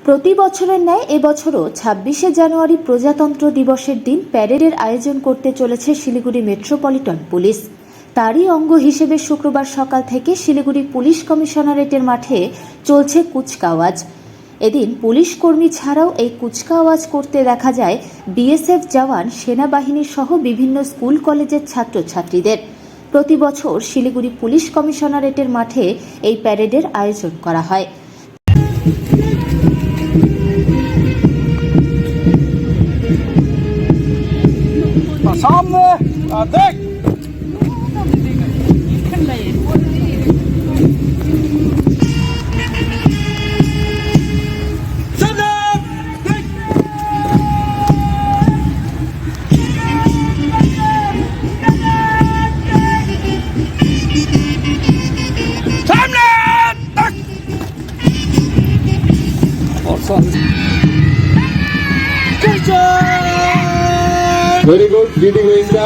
প্রতি বছরের ন্যায় এবছরও ২৬শে জানুয়ারি প্রজাতন্ত্র দিবসের দিন প্যারেডের আয়োজন করতে চলেছে শিলিগুড়ি মেট্রোপলিটন পুলিশ। তারই অঙ্গ হিসেবে শুক্রবার সকাল থেকে শিলিগুড়ি পুলিশ কমিশনারেটের মাঠে চলছে কুচকাওয়াজ। এদিন পুলিশ কর্মী ছাড়াও এই কুচকাওয়াজ করতে দেখা যায় বিএসএফ জওয়ান, সেনাবাহিনী সহ বিভিন্ন স্কুল কলেজের ছাত্রছাত্রীদের। প্রতি বছর শিলিগুড়ি পুলিশ কমিশনারেটের মাঠে এই প্যারেডের আয়োজন করা হয়। सामने देख Very good, leading India.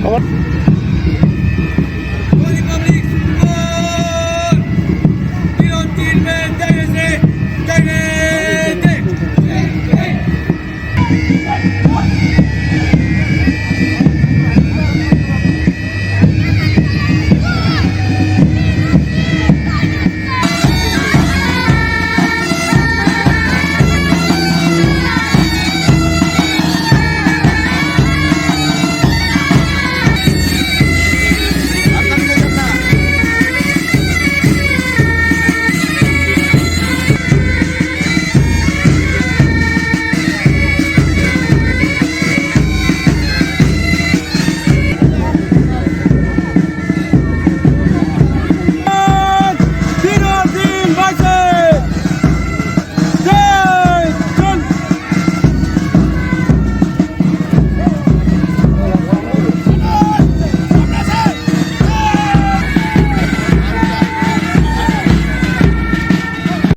Come on.